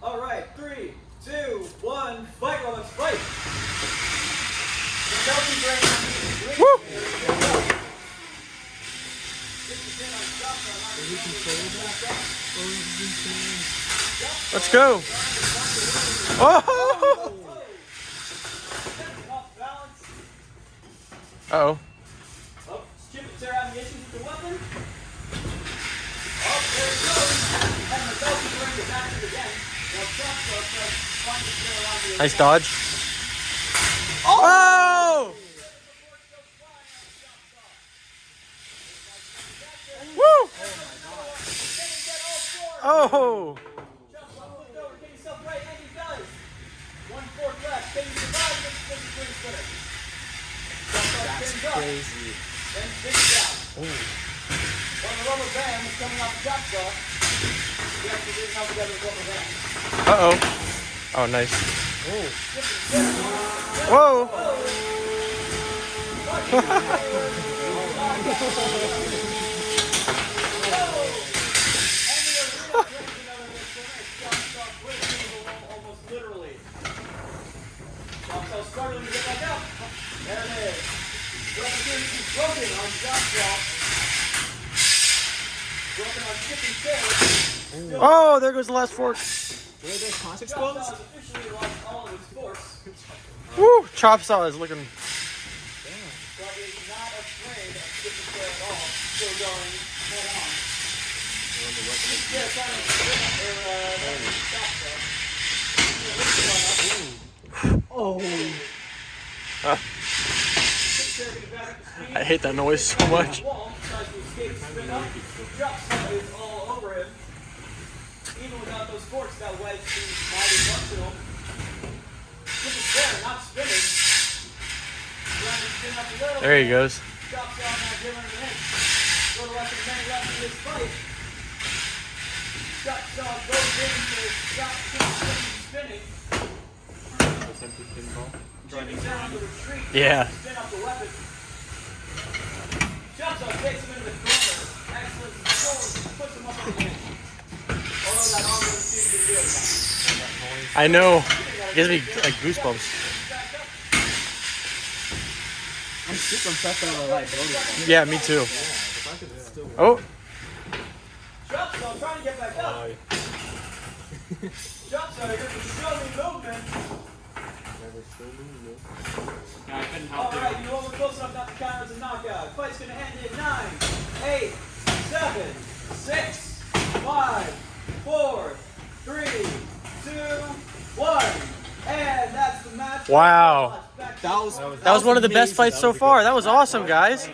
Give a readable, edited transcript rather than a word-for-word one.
All right, 3, 2, 1, fight, Rollins, fight. Woo! Let's go. Oh! Uh-oh. Oh, chip and tear out the issues with the weapon. Oh, there it goes. And the belt is going to back it again. Well, Scuffle trying to tear around the Nice dodge. Oh! Woo! Oh! Get yourself right, and he does. 1/4 left. Can you survive this spin spinner? That's crazy. Then spins down. Well, the rubber band is coming off the chop saw. We have to do it now together with rubber band. Uh-oh. Oh, nice. Whoa! Almost literally. Scuffle struggling to get back up. There it is. Weapon is broken on Scuffle. Broken on chip and tear. Oh, there goes the last fork. Where there's contact Scuffle exposed? has officially lost all of his force, Woo! Chop saw is looking. but is not afraid of chip and tear at all. Still going head on. Yeah, trying to stop Oh. I hate that noise so much. Wall tries to escape, spin up, drops is all over him. Even without those forks, that wedge seems mighty functional. Chip and tear, not spinning. Trying to spin up a little. There he goes. Drops off, not giving him an inch. Little less than a minute left in this fight. Shot saw goes in to stop spinning. Jimmy down to retreat. Yeah. Spin up the weapon. Shot saw takes him into the corner. Excellent control. Puts him up on the edge. Although that arm doesn't seem to be doing that. I know. Gives me like goosebumps. I'm super impressed with the reliability. Yeah, me too. Oh. Shot saw trying to get back up. Shot saw, you're going to show me movement. Alright, you know what? We're close enough not to count as a knockout. Fight's gonna end in 9, 8, 7, 6, 5, 4, 3, 2, 1. And that's the match. Wow. Back to That was That was one of the best amazing. fights so far. That was awesome, guys.